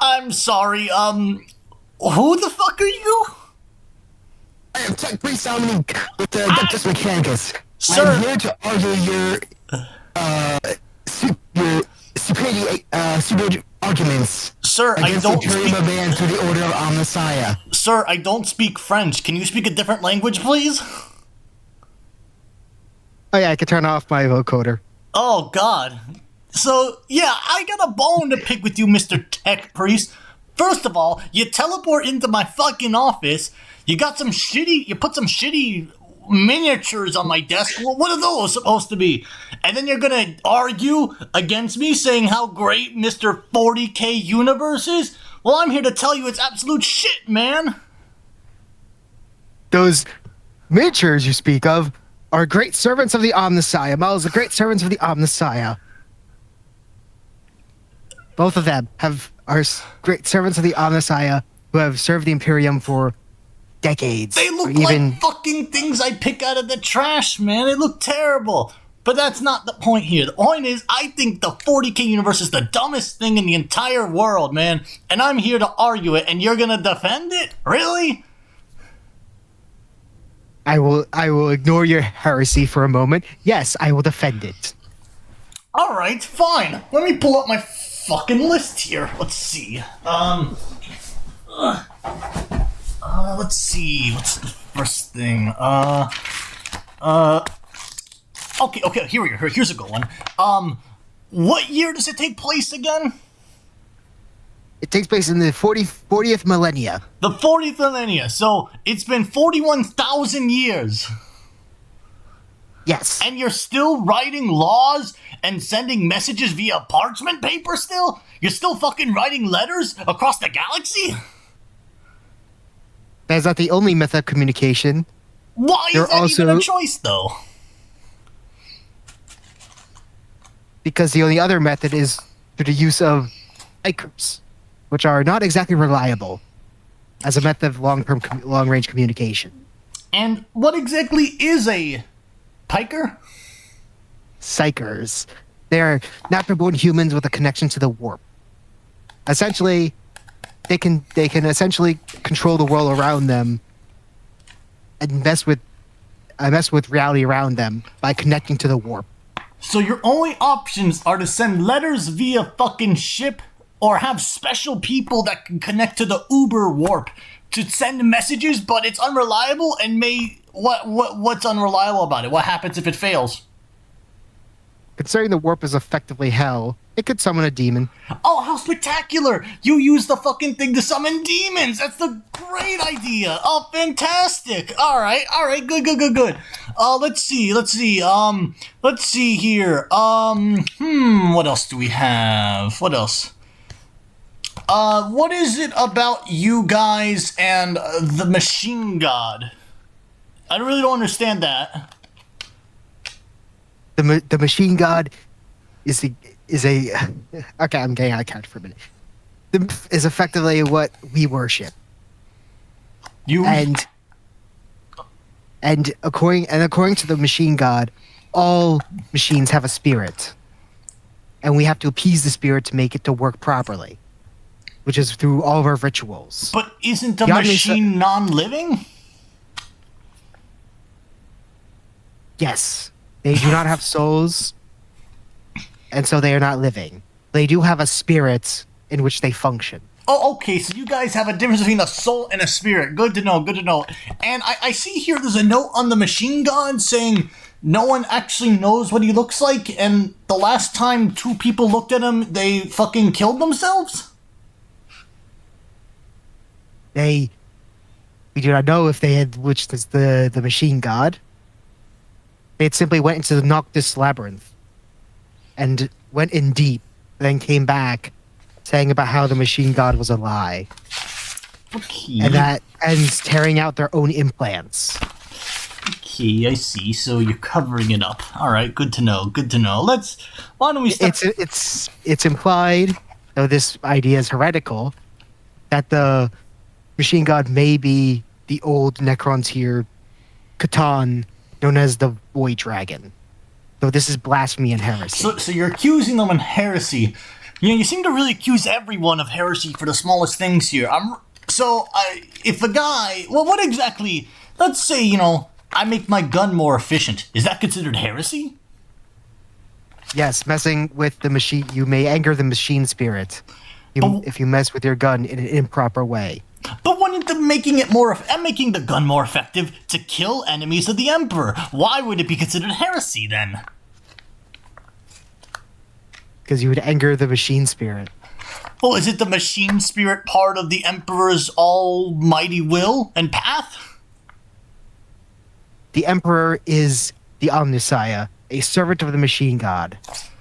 I'm sorry, who the fuck are you? I am Tech Priest Dominique with the Ductus Mechanicus. Sir. I'm here to argue your super arguments. Sir, against I don't the Imperium speak... of Man through the Order of Omnissiah. Sir, I don't speak French. Can you speak a different language, please? Oh yeah, I can turn off my vocoder. Oh, God. So, yeah, I got a bone to pick with you, Mr. Tech Priest. First of all, you teleport into my fucking office. You put some shitty miniatures on my desk. Well, what are those supposed to be? And then you're gonna argue against me saying how great Mr. 40k universe is? Well, I'm here to tell you it's absolute shit, man. Those miniatures you speak of are great servants of the Omnissiah. Models of great servants of the Omnissiah. Both of them are great servants of the Omnissiah who have served the Imperium for decades. They look like fucking things I pick out of the trash, man. They look terrible. But that's not the point here. The point is, I think the 40k universe is the dumbest thing in the entire world, man. And I'm here to argue it, and you're gonna defend it? Really? I will ignore your heresy for a moment. Yes, I will defend it. Alright, fine. Let me pull up my fucking list here. Let's see. Let's see. What's the first thing? Okay, here we go. Here's a good one. What year does it take place again? It takes place in the 40th millennia. The 40th millennia. So it's been 41,000 years. Yes. And you're still writing laws and sending messages via parchment paper still? You're still fucking writing letters across the galaxy? That's not the only method of communication. Why is that even a choice, though? Because the only other method is through the use of pikers, which are not exactly reliable as a method of long-range communication. And what exactly is a piker? Psychers. They're natural-born humans with a connection to the warp. Essentially, they can essentially control the world around them and mess with reality around them by connecting to the warp. So your only options are to send letters via fucking ship or have special people that can connect to the Uber warp to send messages, but it's unreliable and what's unreliable about it? What happens if it fails? Considering the warp is effectively hell, it could summon a demon. Oh, how spectacular! You use the fucking thing to summon demons! That's the great idea! Oh, fantastic! Alright, good. Let's see here. What else do we have? What else? What is it about you guys and the machine god? I really don't understand that. The machine god is a okay, I'm getting out of character for a minute. Is effectively what we worship. And according to the machine god, all machines have a spirit, and we have to appease the spirit to make it to work properly, which is through all of our rituals. But isn't the machine non-living? Yes. They do not have souls, and so they are not living. They do have a spirit in which they function. Oh, okay, so you guys have a difference between a soul and a spirit. Good to know. And I see here there's a note on the machine god saying no one actually knows what he looks like, and the last time 2 people looked at him, they fucking killed themselves? We do not know if they had, which is the machine god. They had simply went into the Noctis Labyrinth and went in deep, then came back saying about how the machine god was a lie. Okay. And tearing out their own implants. Okay, I see. So you're covering it up. All right, good to know. Why don't we start? It's implied, though this idea is heretical, that the machine god may be the old Necrontyr Catan known as the Void Dragon. Though this is blasphemy and heresy. So you're accusing them of heresy. You seem to really accuse everyone of heresy for the smallest things here. If a guy, well, what exactly? Let's say I make my gun more efficient. Is that considered heresy? Yes, messing with the machine, you may anger the machine spirit if you mess with your gun in an improper way. But wouldn't making the gun more effective to kill enemies of the Emperor? Why would it be considered heresy then? Because you would anger the machine spirit. Well, is it the machine spirit part of the Emperor's almighty will and path? The Emperor is the Omnissiah, a servant of the machine god.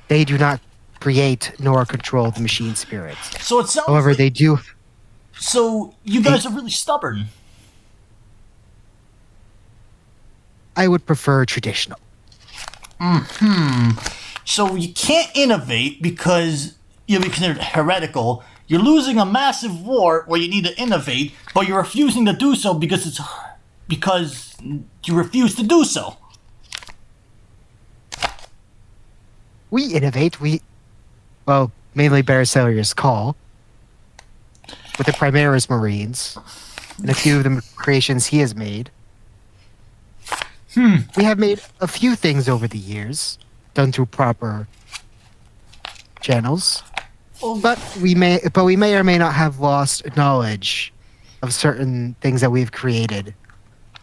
They do not create nor control the machine spirits. So it sounds However, they do... So you guys are really stubborn. I would prefer traditional. So you can't innovate because you'll be considered heretical. You're losing a massive war where you need to innovate, but you're refusing to do so because you refuse to do so. We innovate. Mainly Beresalius Call, with the Primaris Marines, and a few of the creations he has made. We have made a few things over the years, done through proper channels, but we may or may not have lost knowledge of certain things that we've created.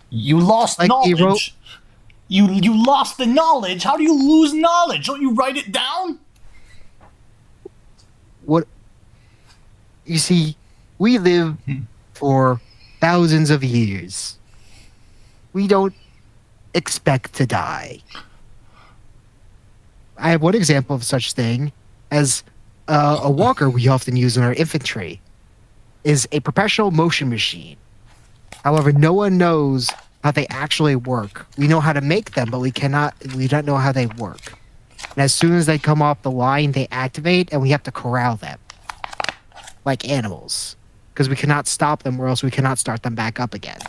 You lost knowledge. You lost the knowledge. How do you lose knowledge? Don't you write it down? What? You see, we live for thousands of years. We don't expect to die. I have one example of such thing as a walker we often use in our infantry is a perpetual motion machine. However, no one knows how they actually work. We know how to make them, but we don't know how they work. And as soon as they come off the line, they activate, and we have to corral them like animals, because we cannot stop them, or else we cannot start them back up again.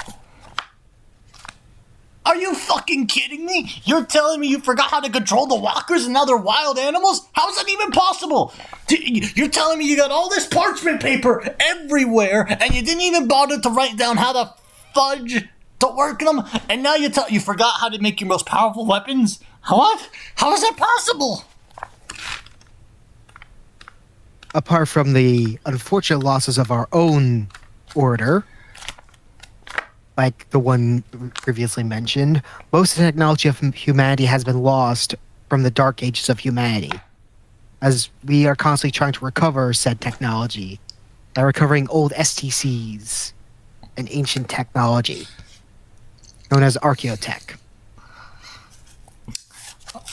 Are you fucking kidding me? You're telling me you forgot how to control the walkers and other wild animals? How is that even possible? You're telling me you got all this parchment paper everywhere, and you didn't even bother to write down how to fudge to work them, and now you forgot how to make your most powerful weapons? What? How is that possible? Apart from the unfortunate losses of our own order, like the one previously mentioned, most of the technology of humanity has been lost from the dark ages of humanity, as we are constantly trying to recover said technology by recovering old STCs and ancient technology, known as archaeotech.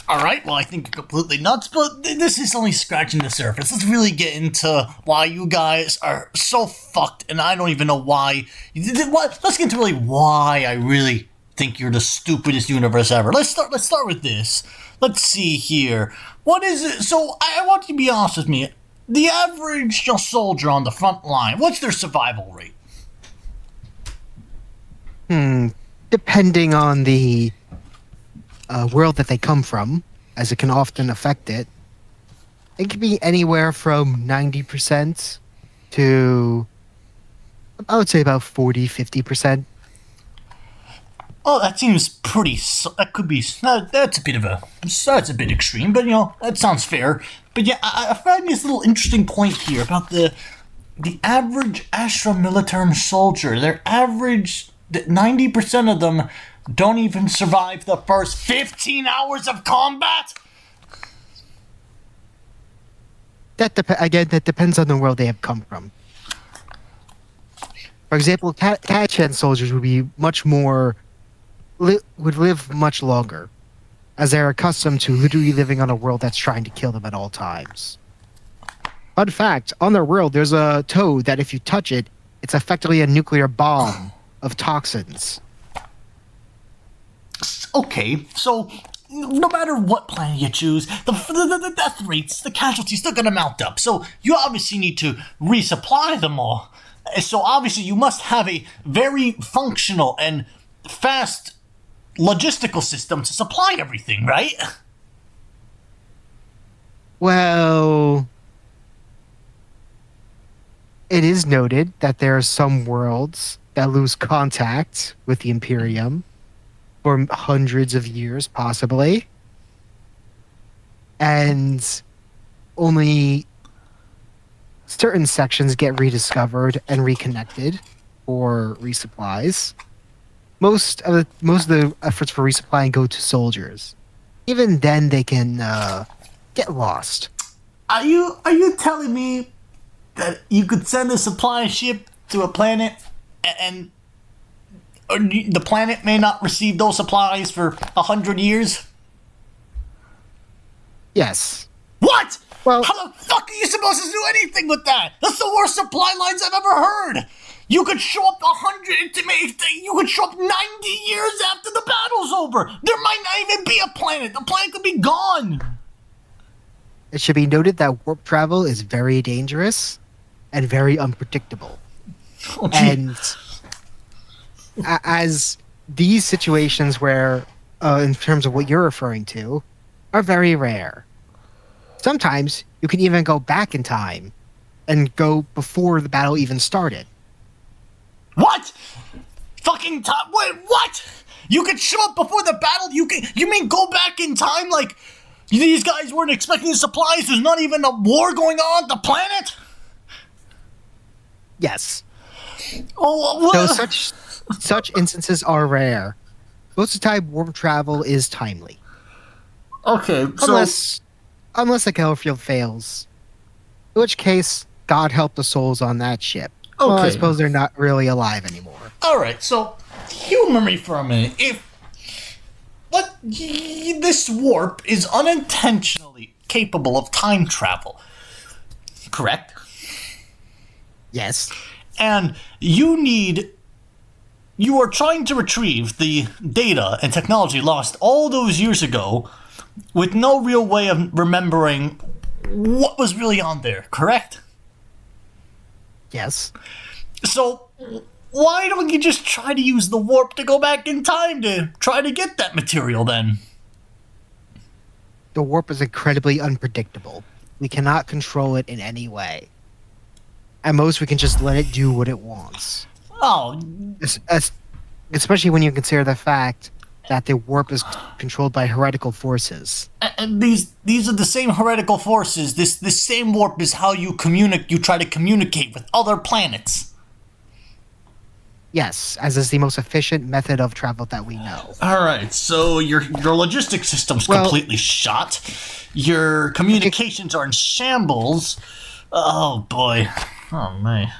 Alright, well, I think you're completely nuts, but this is only scratching the surface. Let's really get into why you guys are so fucked, and I don't even know why. Let's get into really why I really think you're the stupidest universe ever. Let's start with this. Let's see here. What is it? So, I want you to be honest with me. The average soldier on the front line, what's their survival rate? Depending on the world that they come from, as it can often affect it, it can be anywhere from 90% to, I would say, about 40-50%. Oh, that seems pretty. That could be. That's a bit extreme, but that sounds fair. But yeah, I find this little interesting point here about the average Astra Militarum soldier. Their average, 90% of them don't even survive the first 15 hours of combat. That depends on the world they have come from. For example, Kachan soldiers would be much more. Would live much longer, as they're accustomed to literally living on a world that's trying to kill them at all times. Fun fact, on their world, there's a toad that if you touch it, it's effectively a nuclear bomb of toxins. Okay, so no matter what planet you choose, the death rates, the casualties, they're gonna mount up. So you obviously need to resupply them all. So obviously you must have a very functional and fast logistical system to supply everything, right? Well, it is noted that there are some worlds that lose contact with the Imperium for hundreds of years, possibly. And only certain sections get rediscovered and reconnected for resupplies. Most of the efforts for resupplying go to soldiers. Even then, they can get lost. Are you telling me that you could send a supply ship to a planet and the planet may not receive those supplies for 100 years? Yes. What? Well, how the fuck are you supposed to do anything with that? That's the worst supply lines I've ever heard. You could show up 100. You could show up 90 years after the battle's over. There might not even be a planet. The planet could be gone. It should be noted that warp travel is very dangerous and very unpredictable. Oh, and as these situations where, in terms of what you're referring to, are very rare. Sometimes you can even go back in time and go before the battle even started. What? Fucking time? Wait, what? You could show up before the battle? You mean go back in time like these guys weren't expecting the supplies? There's not even a war going on the planet? Yes. Oh, so such instances are rare. Most of the time, warp travel is timely. Okay, so... Unless the Gallowfield fails. In which case, God help the souls on that ship. Okay. Well, I suppose they're not really alive anymore. Alright, so humor me for a minute. If this warp is unintentionally capable of time travel, correct? Yes. And you are trying to retrieve the data and technology lost all those years ago with no real way of remembering what was really on there, correct? Yes. So, why don't you just try to use the warp to go back in time to try to get that material then? The warp is incredibly unpredictable. We cannot control it in any way. At most, we can just let it do what it wants. Oh. Especially when you consider the fact that the warp is controlled by heretical forces. And these are the same heretical forces. This same warp is how you try to communicate with other planets. Yes, as is the most efficient method of travel that we know. Alright, so your logistics system's completely shot. Your communications are in shambles. Oh boy. Oh man.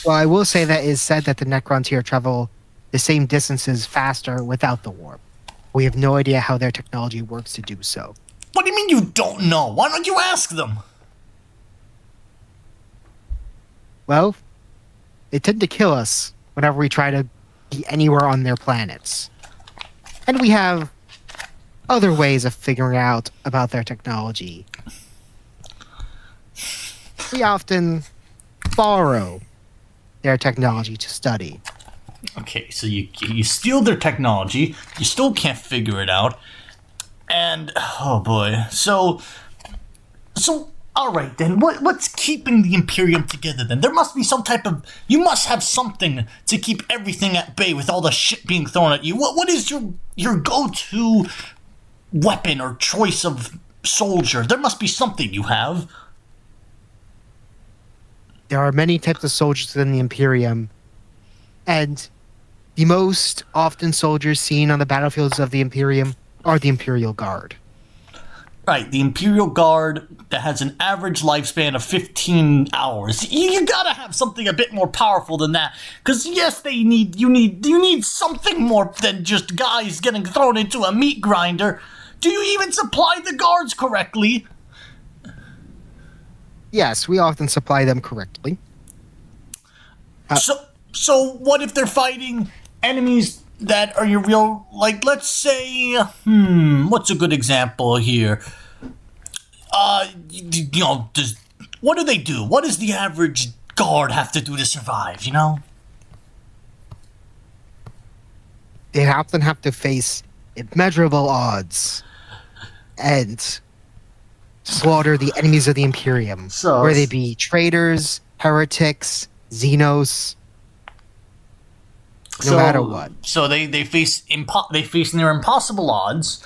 Well, I will say that it is said that the Necrons here travel the same distances faster without the warp. We have no idea how their technology works to do so. What do you mean you don't know? Why don't you ask them? Well, they tend to kill us whenever we try to be anywhere on their planets. And we have other ways of figuring out about their technology. We often borrow their technology to study. Okay, so you steal their technology, you still can't figure it out, and oh boy, so all right then, what's keeping the Imperium together then? There must be some type of, you must have something to keep everything at bay with all the shit being thrown at you. What is your go-to weapon or choice of soldier? There must be something you have. There are many types of soldiers within the Imperium, and the most often soldiers seen on the battlefields of the Imperium are the Imperial Guard. Right, the Imperial Guard that has an average lifespan of 15 hours. You gotta have something a bit more powerful than that. Because yes, you need something more than just guys getting thrown into a meat grinder. Do you even supply the guards correctly? Yes, we often supply them correctly. So what if they're fighting enemies that are your real, like, let's say, what's a good example here? What do they do? What does the average guard have to do to survive, you know? They often have to face immeasurable odds and slaughter the enemies of the Imperium, whether they be traitors, heretics, Xenos, no matter what. So they face near impossible odds,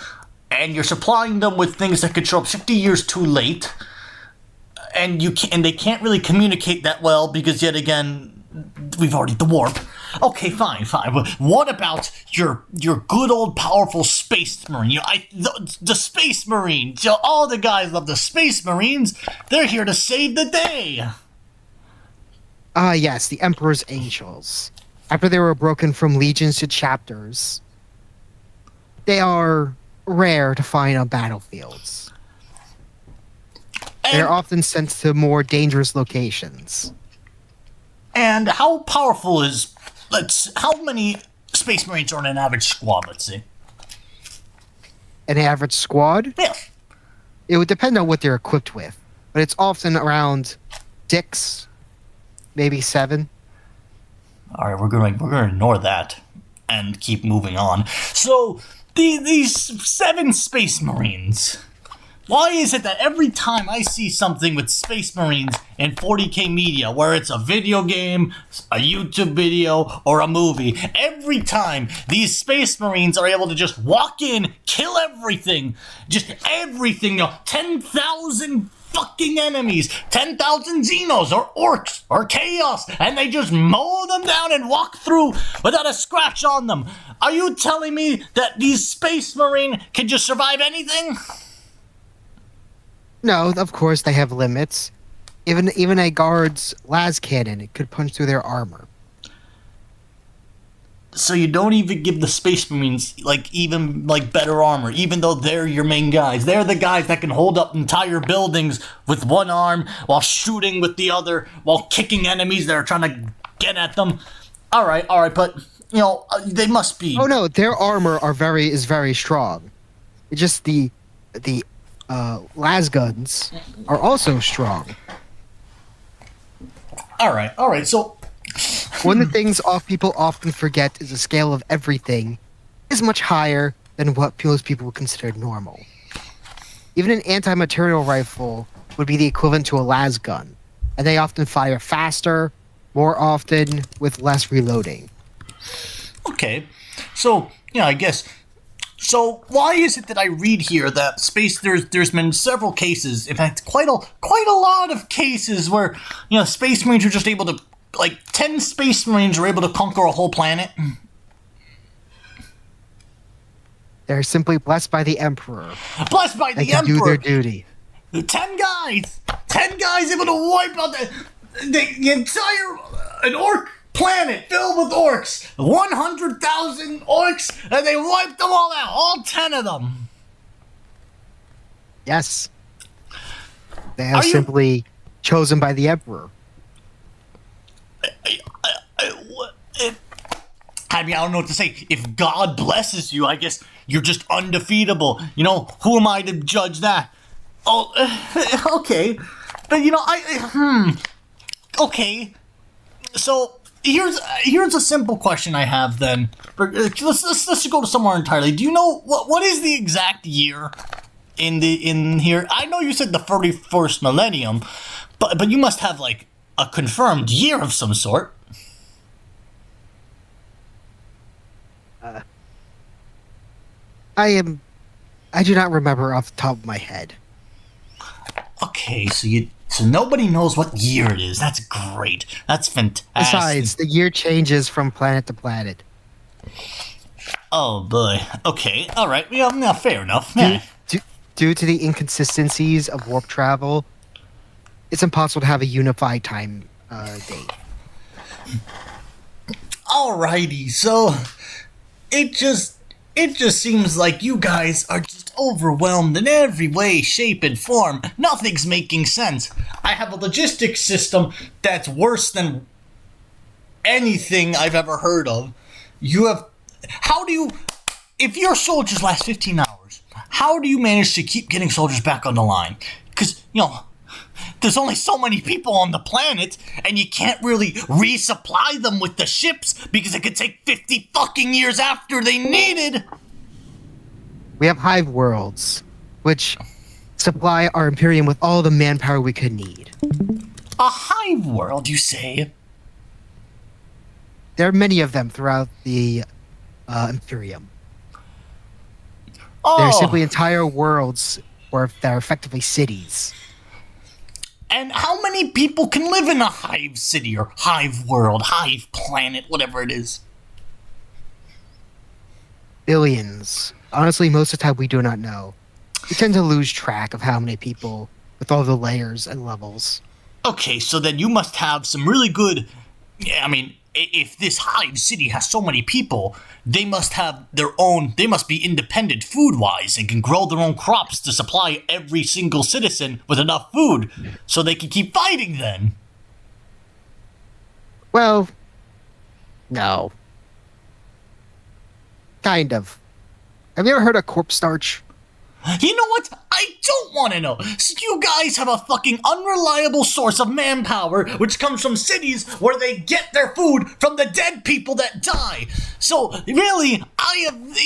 and you're supplying them with things that could show up 50 years too late, and they can't really communicate that well because yet again we've already the warp. Okay, fine. But what about your good old powerful space marine? The space marine. All the guys love the space marines. They're here to save the day. Yes, the Emperor's Angels. After they were broken from legions to chapters, they are rare to find on battlefields. They're often sent to more dangerous locations. And how powerful is... how many Space Marines are in an average squad, let's see? An average squad? Yeah. It would depend on what they're equipped with, but it's often around 6, maybe 7. All right, we're gonna ignore that and keep moving on. So these 7 Space Marines. Why is it that every time I see something with Space Marines in 40k media, where it's a video game, a YouTube video, or a movie, every time these Space Marines are able to just walk in, kill everything, just everything, 10,000 fucking enemies, 10,000 Xenos, or Orcs, or Chaos, and they just mow them down and walk through without a scratch on them. Are you telling me that these Space Marine can just survive anything? No, of course they have limits. Even a guard's las cannon, it could punch through their armor. So you don't even give the Space Marines better armor, even though they're your main guys. They're the guys that can hold up entire buildings with one arm while shooting with the other, while kicking enemies that are trying to get at them. All right, but they must be. Oh no, their armor is very strong. It's just the las guns are also strong. All right. So one of the things people often forget is the scale of everything is much higher than what most people would consider normal. Even an anti-material rifle would be the equivalent to a las gun, and they often fire faster, more often, with less reloading. Okay, so I guess. So why is it that I read here that there's been several cases, in fact quite a lot of cases where Space Marines are just able to 10 Space Marines are able to conquer a whole planet? They're simply blessed by the Emperor. Blessed by the Emperor. Do their duty. 10 guys able to wipe out the entire an orc planet filled with orcs, 100,000 orcs, and they wiped them all out, all 10 of them. Yes. They are simply chosen by the Emperor. I don't know what to say. If God blesses you, I guess you're just undefeatable. Who am I to judge that? Oh, okay. But okay. So here's a simple question I have then. Let's go to somewhere entirely. Do you know what is the exact year in here? I know you said the 31st millennium, but you must have a confirmed year of some sort. I do not remember off the top of my head. Okay, so nobody knows what year it is. That's great. That's fantastic. Besides, the year changes from planet to planet. Oh boy. Okay. All right. Yeah. Fair enough. Yeah. Due to the inconsistencies of warp travel, it's impossible to have a unified time date. Alrighty. So it just seems like you guys are just overwhelmed in every way, shape, and form. Nothing's making sense. I have a logistics system that's worse than anything I've ever heard of. If your soldiers last 15 hours, how do you manage to keep getting soldiers back on the line? Because, there's only so many people on the planet, and you can't really resupply them with the ships because it could take 50 fucking years after they needed. We have hive worlds, which supply our Imperium with all the manpower we could need. A hive world, you say? there are many of them throughout the Imperium. Oh. There are simply entire worlds that are effectively cities. And how many people can live in a hive city or hive world, hive planet, whatever it is? Billions. Honestly, most of the time we do not know. We tend to lose track of how many people with all the layers and levels. Okay, so then you must have some really good... I mean, if this hive city has so many people, they must have their own... They must be independent food-wise and can grow their own crops to supply every single citizen with enough food so they can keep fighting then. Well, no. Kind of. Have you ever heard of corpse starch? You know what? I don't want to know. So you guys have a fucking unreliable source of manpower, which comes from cities where they get their food from the dead people that die. So really,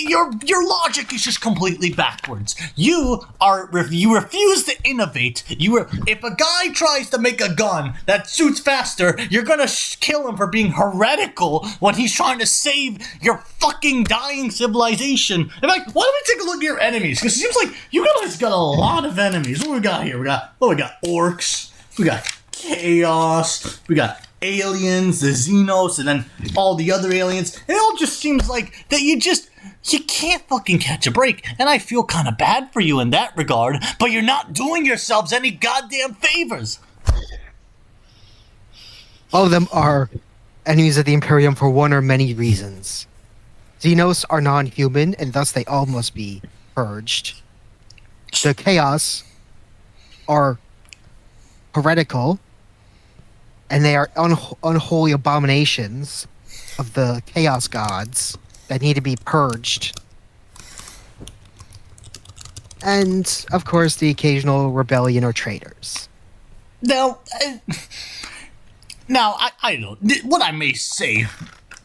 your logic is just completely backwards. You refuse to innovate. If a guy tries to make a gun that shoots faster, you're gonna kill him for being heretical when he's trying to save your fucking dying civilization. In fact, why don't we take a look at your enemies? Because it seems like you guys got a lot of enemies. What we got here? We got orcs, we got chaos, we got aliens, the Xenos, and then all the other aliens. It all just seems like that you can't fucking catch a break. And I feel kind of bad for you in that regard, but you're not doing yourselves any goddamn favors. All of them are enemies of the Imperium for one or many reasons. Xenos are non-human, and thus they all must be purged. The Chaos are heretical, and they are unholy abominations of the Chaos gods that need to be purged. And, of course, the occasional rebellion or traitors. Now, I don't know. What I may say...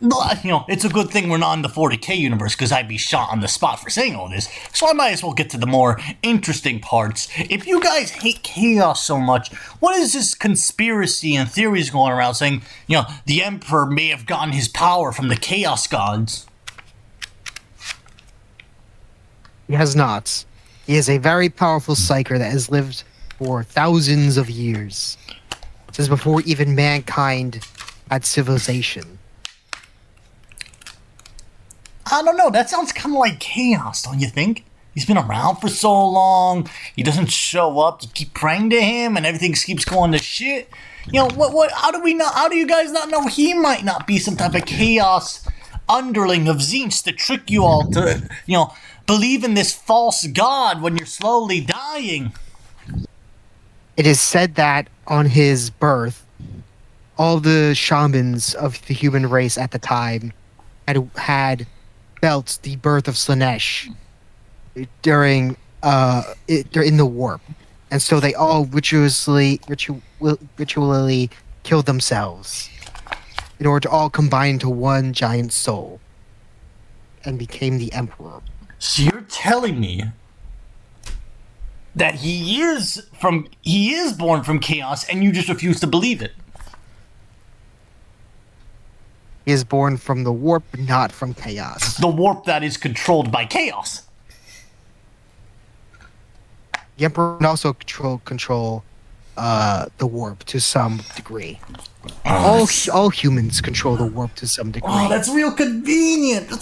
it's a good thing we're not in the 40k universe, because I'd be shot on the spot for saying all this. So I might as well get to the more interesting parts. If you guys hate chaos so much, what is this conspiracy and theories going around saying, the Emperor may have gotten his power from the chaos gods? He has not. He is a very powerful psyker that has lived for thousands of years. Since before even mankind had civilization. I don't know, that sounds kind of like chaos, don't you think? He's been around for so long, he doesn't show up, you keep praying to him, and everything keeps going to shit. How do you guys not know he might not be some type of chaos underling of Tzeentch to trick you all to, believe in this false god when you're slowly dying? It is said that on his birth, all the shamans of the human race at the time had felt the birth of Slaanesh during in the warp, and so they all ritually killed themselves in order to all combine into one giant soul and became the Emperor. So you're telling me that he is born from chaos, and you just refuse to believe it? He is born from the warp, not from chaos. The warp that is controlled by chaos. The Emperor can also control the warp to some degree. All humans control the warp to some degree. Oh, that's real convenient. That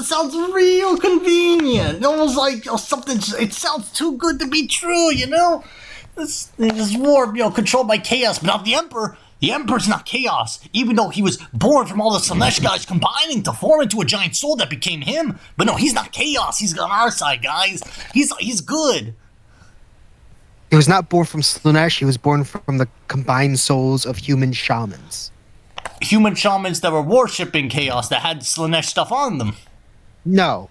sounds real convenient. Almost like something. It sounds too good to be true. This warp, controlled by chaos, but not the Emperor. The Emperor's not chaos, even though he was born from all the Slaanesh guys combining to form into a giant soul that became him. But no, he's not chaos. He's on our side, guys. He's good. He was not born from Slaanesh. He was born from the combined souls of human shamans. Human shamans that were worshipping chaos that had Slaanesh stuff on them. No.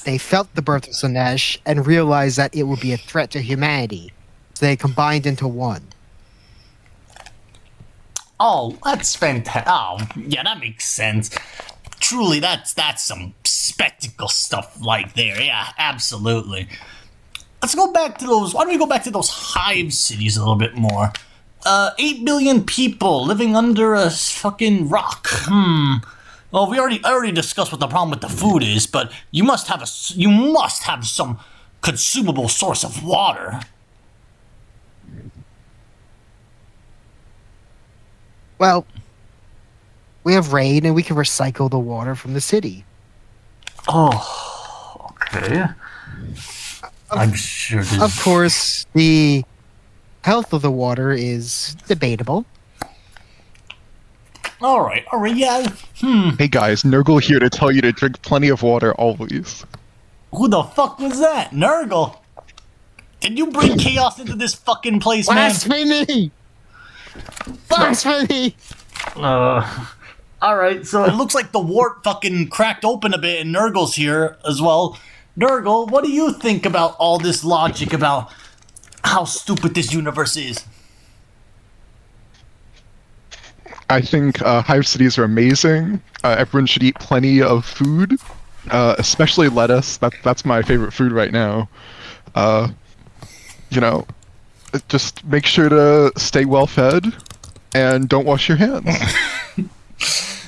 They felt the birth of Slaanesh and realized that it would be a threat to humanity. So they combined into one. Oh, that's fantastic. Oh, yeah, that makes sense. Truly, that's some spectacle stuff like there. Yeah, absolutely. Let's go back to those. Why don't we go back to those hive cities a little bit more? 8 billion people living under a fucking rock. Well, I already discussed what the problem with the food is, but you must have some consumable source of water. Well, we have rain and we can recycle the water from the city. Oh, okay. I'm sure this... Of course, the health of the water is debatable. All right, yeah. Hey guys, Nurgle here to tell you to drink plenty of water always. Who the fuck was that? Nurgle? Did you bring chaos into this fucking place, man? Blasphemy! Blasphemy! Alright, so it looks like the warp fucking cracked open a bit and Nurgle's here as well. Nurgle, what do you think about all this logic about how stupid this universe is? I think hive cities are amazing. Everyone should eat plenty of food, especially lettuce. That's my favorite food right now. You know, just make sure to stay well fed and don't wash your hands.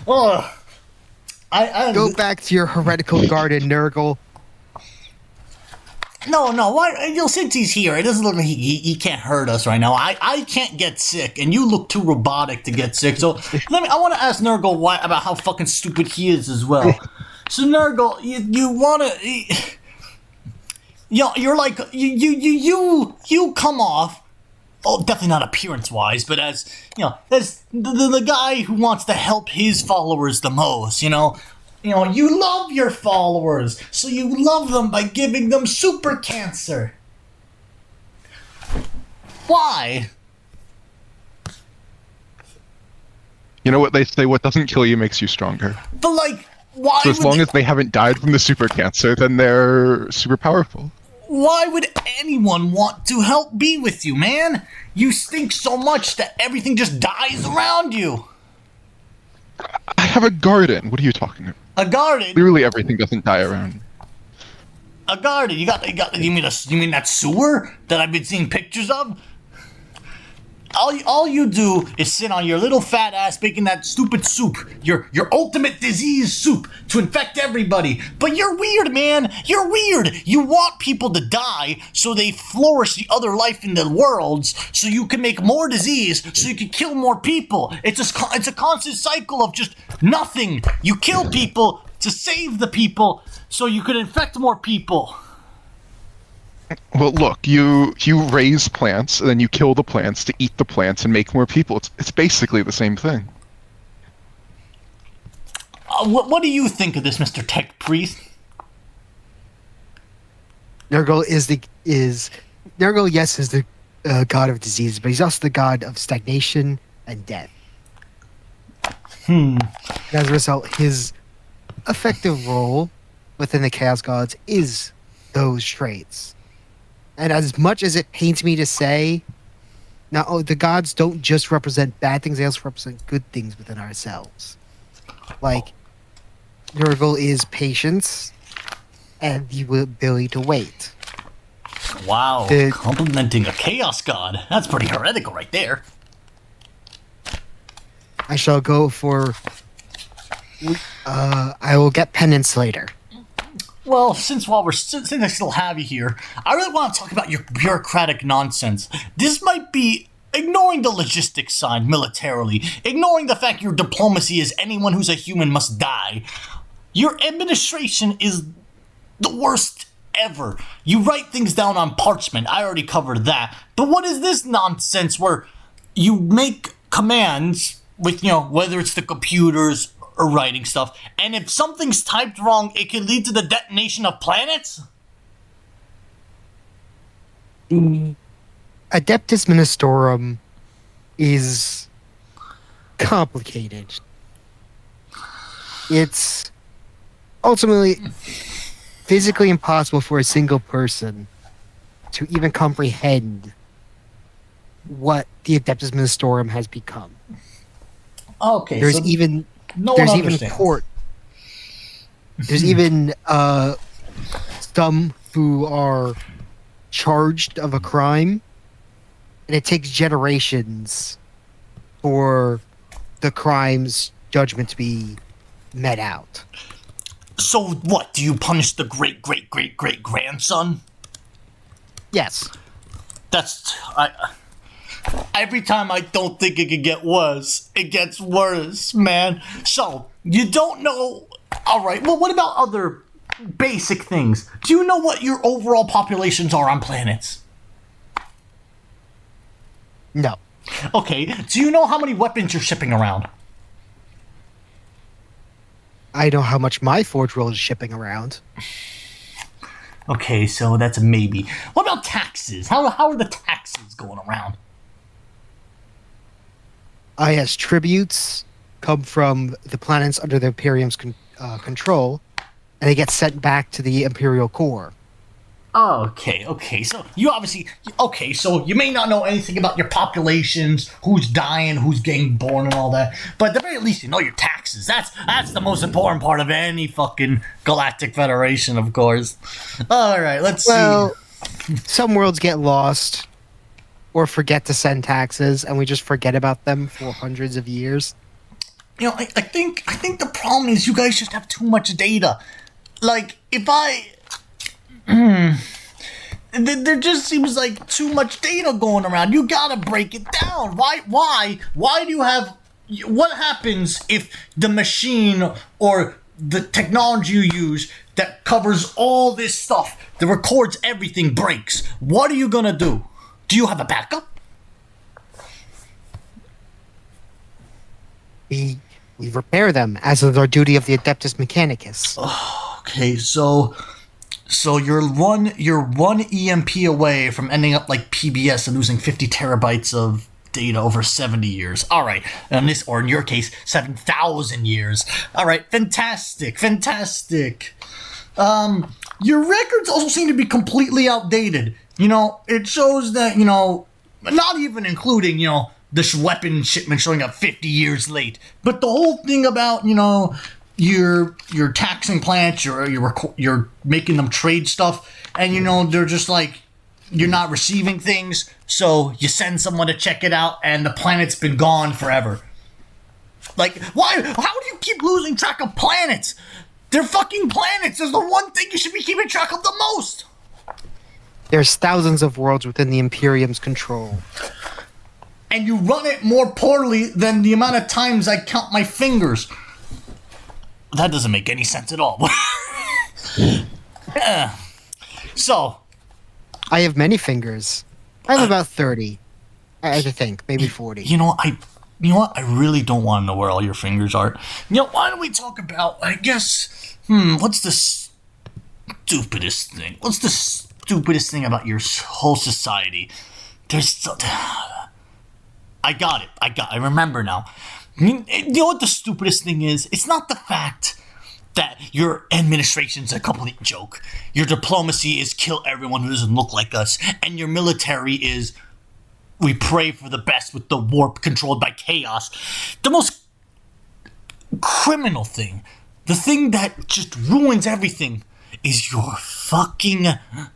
Oh, I Go back to your heretical garden, Nurgle. No, why? Since he's here, it doesn't look like he can't hurt us right now. I can't get sick, and you look too robotic to get sick. So I want to ask Nurgle about how fucking stupid he is as well. So Nurgle, you wanna, you're like you come off. Oh, definitely not appearance-wise, but as as the guy who wants to help his followers the most. You love your followers, so you love them by giving them super cancer. Why? You know what they say, what doesn't kill you makes you stronger. But why So as long as they haven't died from the super cancer, then they're super powerful. Why would anyone want to help be with you, man? You stink so much that everything just dies around you. I have a garden. What are you talking about? A garden? Clearly everything doesn't die around me. A garden? You mean that sewer that I've been seeing pictures of? All you do is sit on your little fat ass making that stupid soup, your ultimate disease soup to infect everybody. But you're weird, man. You're weird. You want people to die so they flourish the other life in the worlds, so you can make more disease, so you can kill more people. It's a constant cycle of just nothing. You kill people to save the people, so you can infect more people. Well, look, you raise plants, and then you kill the plants to eat the plants and make more people. It's basically the same thing. What do you think of this, Mr. Tech Priest? Nurgle is the god of disease, but he's also the god of stagnation and death. As a result, his effective role within the Chaos Gods is those traits. And as much as it pains me to say, the gods don't just represent bad things, they also represent good things within ourselves. Like, Nurgle is patience and the ability to wait. Wow, complimenting a chaos god. That's pretty heretical right there. I shall go for... I will get penance later. Well, since I still have you here, I really want to talk about your bureaucratic nonsense. This might be ignoring the logistics side militarily, ignoring the fact your diplomacy is anyone who's a human must die. Your administration is the worst ever. You write things down on parchment. I already covered that. But what is this nonsense where you make commands with, whether it's the computers or writing stuff, and if something's typed wrong, it can lead to the detonation of planets? The Adeptus Ministorum is complicated. It's ultimately physically impossible for a single person to even comprehend what the Adeptus Ministorum has become. Okay, There's so even understands. court. There's even some who are charged of a crime and it takes generations for the crime's judgment to be met out. So what? Do you punish the great-great-great-great-grandson? Yes. Every time I don't think it could get worse, it gets worse, man. So, you don't know... Alright, well, what about other basic things? Do you know what your overall populations are on planets? No. Okay, do you know how many weapons you're shipping around? I know how much my Forge World is shipping around. Okay, so that's a maybe. What about taxes? How are the taxes going around? IS tributes come from the planets under the Imperium's control, and they get sent back to the Imperial core. Okay, so you obviously... Okay, so you may not know anything about your populations, who's dying, who's getting born and all that, but at the very least you know your taxes. That's the most important part of any fucking Galactic Federation, of course. Alright, let's see. Well, some worlds get lost or forget to send taxes, and we just forget about them for hundreds of years. You know, I think the problem is you guys just have too much data. Like, if I... There just seems like too much data going around. You gotta break it down. Why do you have... What happens if the machine or the technology you use that covers all this stuff, that records everything, breaks? What are you gonna do? Do you have a backup? We repair them, as is our duty of the Adeptus Mechanicus. Okay, so you're one EMP away from ending up like PBS and losing 50 terabytes of data over 70 years. All right, and or in your case, 7,000 years. All right, fantastic. Your records also seem to be completely outdated. You know, it shows that, you know, not even including, you know, this weapon shipment showing up 50 years late, but the whole thing about, you know, you're taxing plants, you're making them trade stuff, and, you know, they're just like, you're not receiving things, so you send someone to check it out, and the planet's been gone forever. Like, why? How do you keep losing track of planets? They're fucking planets. There's the one thing you should be keeping track of the most. There's thousands of worlds within the Imperium's control. And you run it more poorly than the amount of times I count my fingers. That doesn't make any sense at all. So... I have many fingers. I have about 30. I think, maybe 40. You know what? I really don't want to know where all your fingers are. You know, why don't we talk about, I guess, what's the stupidest thing? What's the stupidest thing about your whole society? I remember now. You know what the stupidest thing is? It's not the fact that your administration's a complete joke. Your diplomacy is kill everyone who doesn't look like us. And your military is we pray for the best with the warp controlled by chaos. The most criminal thing, the thing that just ruins everything, is your fucking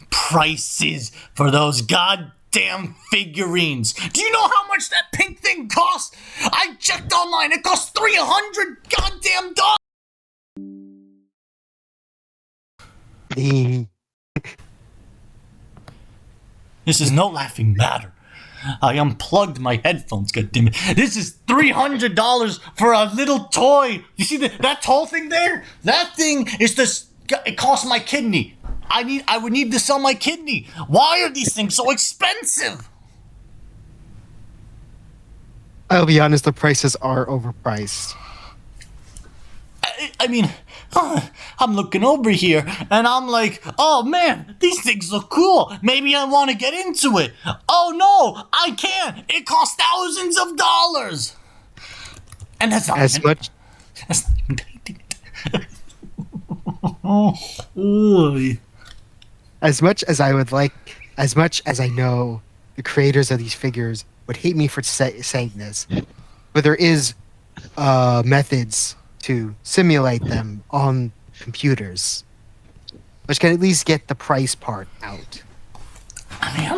prices for those goddamn figurines. Do you know how much that pink thing costs? I checked online. It costs $300 goddamn dollars. This is no laughing matter. I unplugged my headphones, goddammit. This is $300 for a little toy. You see that tall thing there? That thing is it costs my kidney. I would need to sell my kidney. Why are these things so expensive? I'll be honest, the prices are overpriced. I mean, I'm looking over here, and I'm like, oh man, these things look cool. Maybe I want to get into it. Oh no, I can't. It costs thousands of dollars. And that's not That's not even painting it. Oh. As much as I would like, as much as I know the creators of these figures would hate me for saying this, but there is methods to simulate them on computers, which can at least get the price part out. I mean,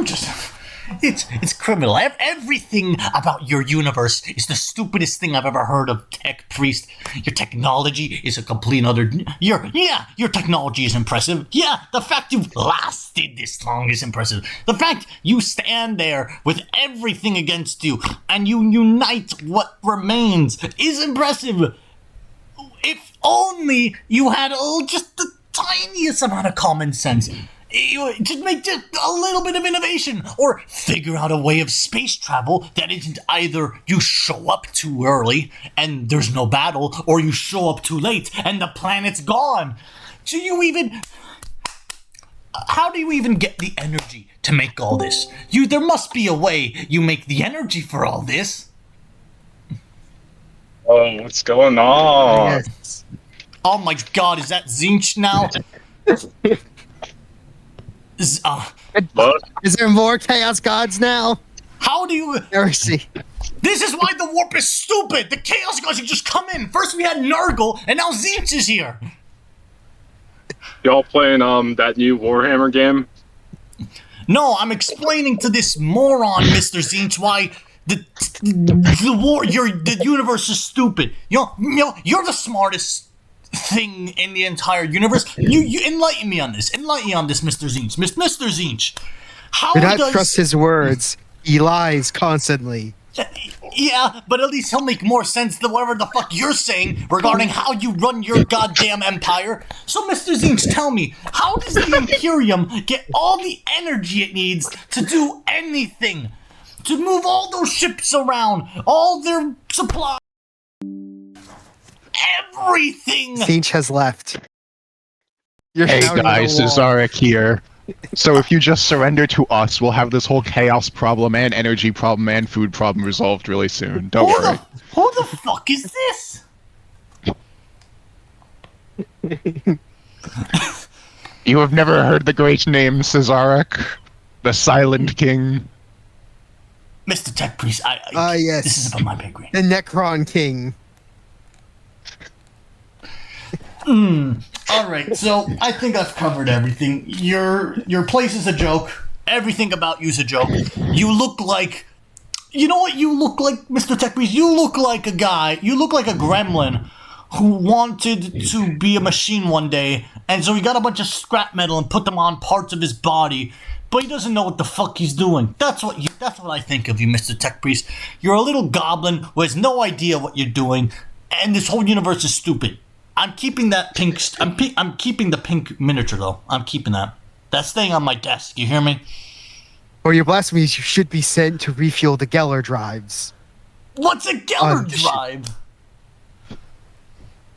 It's criminal. Everything about your universe is the stupidest thing I've ever heard of, Tech Priest. Your technology is a complete other. Your technology is impressive. Yeah, the fact you've lasted this long is impressive. The fact you stand there with everything against you and you unite what remains is impressive. If only you had just the tiniest amount of common sense. To make just a little bit of innovation, or figure out a way of space travel that isn't either you show up too early and there's no battle, or you show up too late and the planet's gone. How do you even get the energy to make all this? There must be a way you make the energy for all this. Oh, what's going on? Yes. Oh my god, is that Tzeentch now? What? Is there more Chaos Gods now? How do you... Mercy. This is why the warp is stupid! The Chaos Gods should just come in! First we had Nurgle, and now Tzeentch is here! Y'all playing that new Warhammer game? No, I'm explaining to this moron, Mr. Tzeentch, why the universe is stupid. You're the smartest thing in the entire universe. You enlighten me on this. Enlighten me on this, Mr. Tzeentch. Mr. Tzeentch. How Do not trust his words. He lies constantly. Yeah, but at least he'll make more sense than whatever the fuck you're saying regarding how you run your goddamn empire. So, Mr. Tzeentch, tell me, how does the Imperium get all the energy it needs to do anything? To move all those ships around, all their supplies, everything! Tzeentch has left. Hey guys, Zarek here. So if you just surrender to us, we'll have this whole chaos problem and energy problem and food problem resolved really soon. Don't worry. Who the fuck is this? You have never heard the great name Cesarek? The Silent King? Mr. Tech Priest, yes. This is about my pay grade. The Necron King. Alright, so I think I've covered everything. Your place is a joke. Everything about you's a joke. You look like... You know what you look like, Mr. Tech Priest? You look like a guy. You look like a gremlin who wanted to be a machine one day, and so he got a bunch of scrap metal and put them on parts of his body, but he doesn't know what the fuck he's doing. That's what I think of you, Mr. Tech Priest. You're a little goblin who has no idea what you're doing, and this whole universe is stupid. I'm keeping that pink... I'm keeping the pink miniature, though. I'm keeping that. That's staying on my desk. You hear me? For your blasphemies, you should be sent to refuel the Geller drives. What's a Geller drive?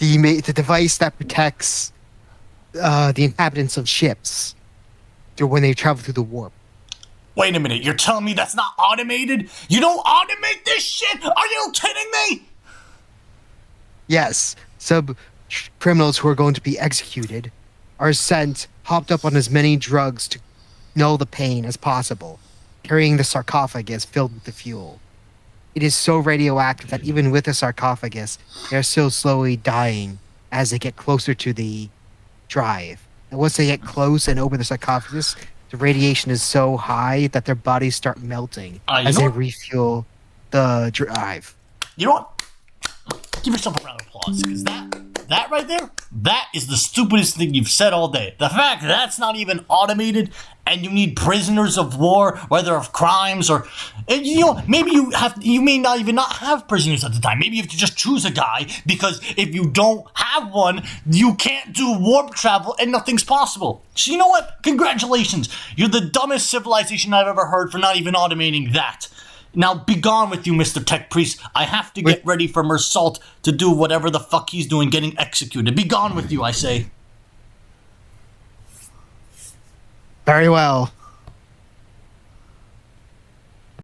The device that protects the inhabitants of ships when they travel through the warp. Wait a minute. You're telling me that's not automated? You don't automate this shit? Are you kidding me? Yes. Criminals who are going to be executed are hopped up on as many drugs to null the pain as possible, carrying the sarcophagus filled with the fuel. It is so radioactive that even with the sarcophagus, they are still slowly dying as they get closer to the drive. And once they get close and open the sarcophagus, the radiation is so high that their bodies start melting as they refuel the drive. You know what? Give yourself a round of applause, because that right there, that is the stupidest thing you've said all day. The fact that that's not even automated, and you need prisoners of war, whether of crimes or, maybe you may not even not have prisoners at the time. Maybe you have to just choose a guy, because if you don't have one, you can't do warp travel and nothing's possible. So you know what? Congratulations. You're the dumbest civilization I've ever heard for not even automating that. Now, be gone with you, Mr. Tech Priest. I have to get ready for Meursault to do whatever the fuck he's doing, getting executed. Be gone with you, I say. Very well.